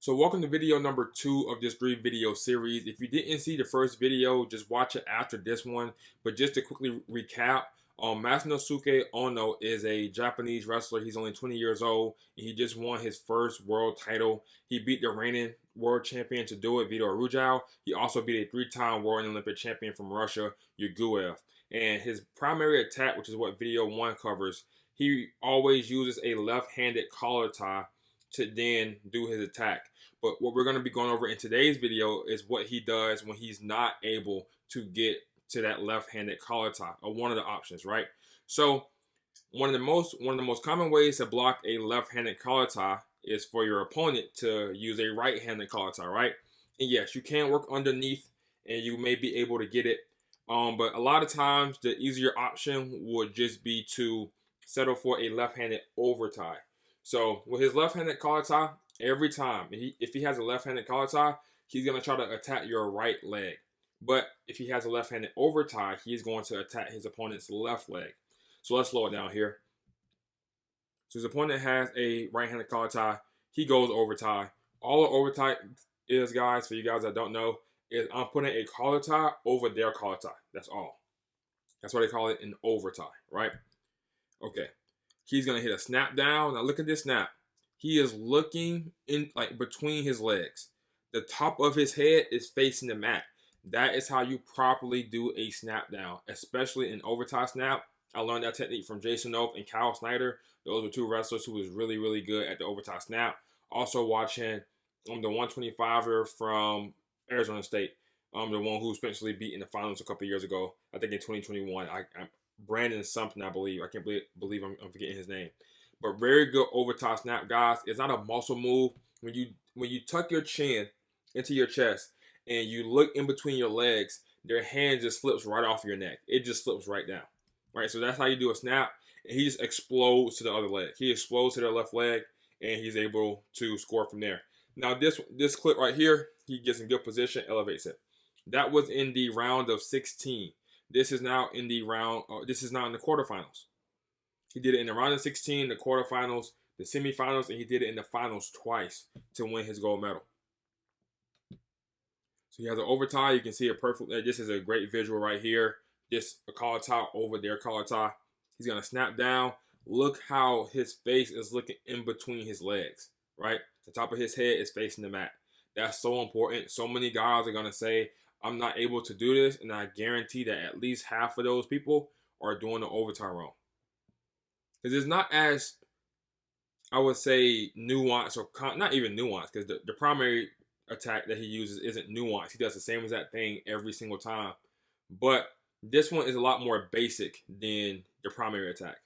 So welcome to video number 2 of this 3 video series. If you didn't see the first video, just watch it after this one. But just to quickly recap, Masanosuke Ono is a Japanese wrestler. He's only 20 years old, and he just won his first world title. He beat the reigning world champion to do it, Vito Arujau. He also beat a 3-time world and Olympic champion from Russia, Yuguev. And his primary attack, which is what video 1 covers, he always uses a left-handed collar tie to then do his attack. But what we're going to be going over in today's video is what he does when he's not able to get to that left-handed collar tie, or one of the options, right? So one of the most common ways to block a left-handed collar tie is for your opponent to use a right-handed collar tie, right? And yes, you can work underneath and you may be able to get it. But a lot of times the easier option would just be to settle for a left-handed overtie. So with his left-handed collar tie, every time, if he has a left-handed collar tie, he's going to try to attack your right leg. But if he has a left-handed overtie, he's going to attack his opponent's left leg. So let's slow it down here. So his opponent has a right-handed collar tie. He goes overtie. All an overtie is, guys, for you guys that don't know, is I'm putting a collar tie over their collar tie. That's all. That's why they call it an overtie, right? Okay. He's going to hit a snap down. Now look at this snap. He is looking in between his legs. The top of his head is facing the mat. That is how you properly do a snap down, especially an overtie snap. I learned that technique from Jason Oath and Kyle Snyder. Those were 2 wrestlers who was really, really good at the overtie snap. Also watching the 125er from Arizona State, the one who eventually beat in the finals a couple years ago. I think in 2021. Brandon something, I believe. I can't believe I'm forgetting his name. But very good overtie snap, guys. It's not a muscle move. When you tuck your chin into your chest and you look in between your legs, their hand just slips right off your neck. It just slips right down. Right? So that's how you do a snap. And he just explodes to the other leg. He explodes to their left leg, and he's able to score from there. Now this clip right here, he gets in good position, elevates it. That was in the round of 16. This is now in the quarterfinals. He did it in the round of 16, the quarterfinals, the semifinals, and he did it in the finals twice to win his gold medal. So he has an overtie. You can see it perfectly. This is a great visual right here. Just a collar tie over their collar tie. He's going to snap down. Look how his face is looking in between his legs, right? The top of his head is facing the mat. That's so important. So many guys are going to say, I'm not able to do this, and I guarantee that at least half of those people are doing the overtie wrong. Because it's not as, I would say, nuanced, or not even nuanced, because the primary attack that he uses isn't nuanced. He does the same exact thing every single time. But this one is a lot more basic than the primary attack.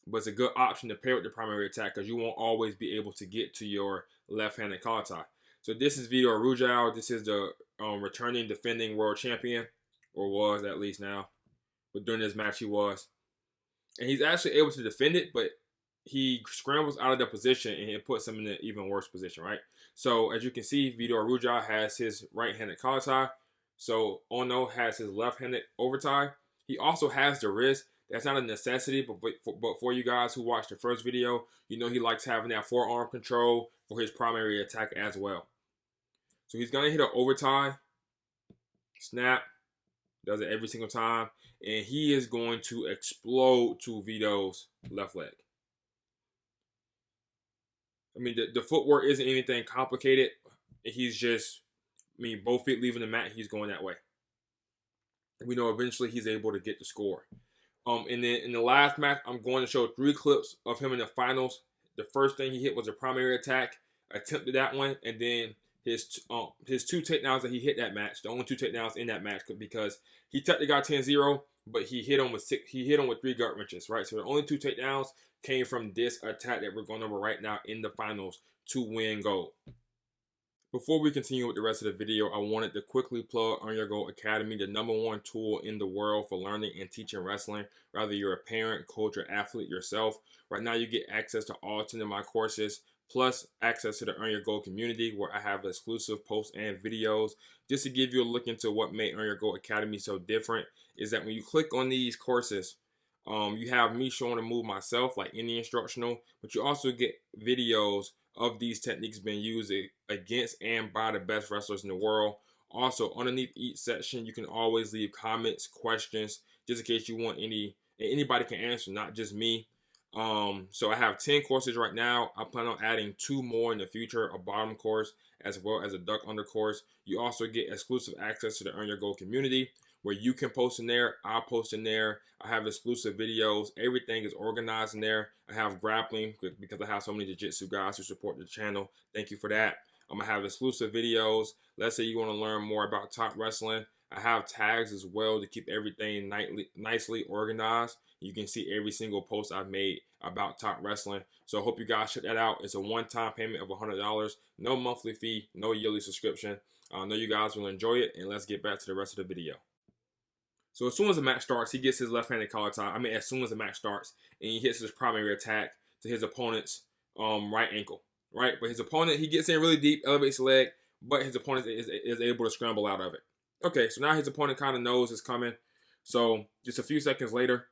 But it's a good option to pair with the primary attack because you won't always be able to get to your left-handed collar tie. So this is Vito Arujau. This is the returning defending world champion, or was at least now. But during this match he was. And he's actually able to defend it, but he scrambles out of the position and it puts him in an even worse position, right? So as you can see, Vito Arujau has his right-handed collar tie. So Ono has his left-handed overtie. He also has the wrist. That's not a necessity, but for you guys who watched the first video, you know he likes having that forearm control for his primary attack as well. So he's going to hit an overtie, snap, does it every single time, and he is going to explode to Vito's left leg. I mean, the footwork isn't anything complicated. He's just, both feet leaving the mat, he's going that way. We know eventually he's able to get the score. And then in the last match, I'm going to show 3 clips of him in the finals. The first thing he hit was a primary attack, attempted that one, and then his 2 takedowns that he hit that match, the only 2 takedowns in that match, because he took the guy 10-0, but he hit him with 3 gut wrenches, right? So the only 2 takedowns came from this attack that we're going over right now in the finals to win gold. Before we continue with the rest of the video, I wanted to quickly plug Earn Your Gold Academy, the #1 tool in the world for learning and teaching wrestling. Whether you're a parent, coach, or athlete yourself, right now you get access to all 10 of my courses, plus access to the Earn Your Gold community where I have exclusive posts and videos. Just to give you a look into what made Earn Your Gold Academy so different is that when you click on these courses, you have me showing a move myself, like any instructional, but you also get videos of these techniques being used against and by the best wrestlers in the world. Also, underneath each section, you can always leave comments, questions, just in case you want anybody can answer, not just me. So I have 10 courses right now. I plan on adding 2 more in the future, a bottom course as well as a duck under course. You also get exclusive access to the Earn Your Gold community, where you can post in there, I'll post in there. I have exclusive videos. Everything is organized in there. I have grappling because I have so many jiu-jitsu guys who support the channel. Thank you for that. I'm gonna have exclusive videos. Let's say you want to learn more about top wrestling. I have tags as well to keep everything nicely organized. You can see every single post I've made about top wrestling. So I hope you guys check that out. It's a one-time payment of $100. No monthly fee, no yearly subscription. I know you guys will enjoy it, and let's get back to the rest of the video. So as soon as the match starts, he gets his left-handed collar tie. I mean, as soon as the match starts, and he hits his primary attack to his opponent's right ankle, right? But his opponent, he gets in really deep, elevates the leg, but his opponent is able to scramble out of it. Okay, so now his opponent kind of knows it's coming. So just a few seconds later,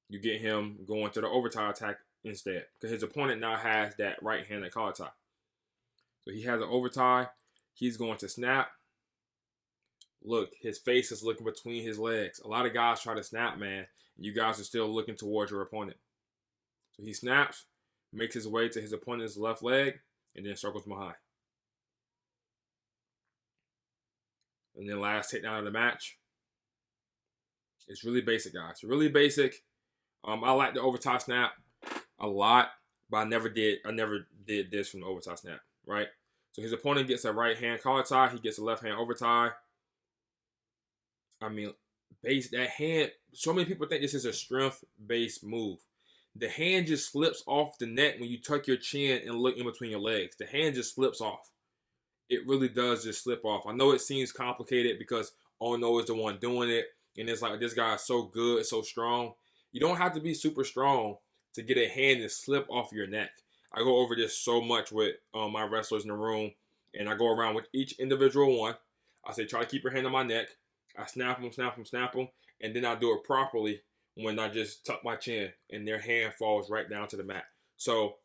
you get him going to the overtie attack instead, because his opponent now has that right-handed collar tie. So he has an overtie. He's going to snap. Look, his face is looking between his legs. A lot of guys try to snap, man. You guys are still looking towards your opponent. So he snaps, makes his way to his opponent's left leg, and then circles behind. And then last takedown of the match. It's really basic, guys. Really basic. I like the overtie snap a lot, but I never did this from the overtie snap, right? So his opponent gets a right hand collar tie. He gets a left hand overtie. I mean, that hand, so many people think this is a strength-based move. The hand just slips off the neck when you tuck your chin and look in between your legs. The hand just slips off. It really does just slip off. I know it seems complicated because Ono is the one doing it, and it's like, this guy is so good, so strong. You don't have to be super strong to get a hand to slip off your neck. I go over this so much with my wrestlers in the room, and I go around with each individual one. I say, try to keep your hand on my neck. I snap them, and then I do it properly when I just tuck my chin and their hand falls right down to the mat. So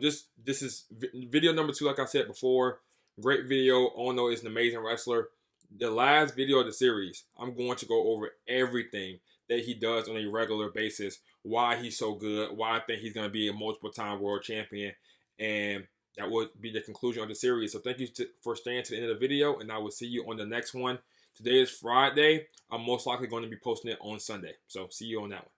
this is video number 2, like I said before. Great video. Ono is an amazing wrestler. The last video of the series, I'm going to go over everything that he does on a regular basis, why he's so good, why I think he's going to be a multiple-time world champion, and that would be the conclusion of the series. So thank you for staying to the end of the video, and I will see you on the next one. Today is Friday. I'm most likely going to be posting it on Sunday. So see you on that one.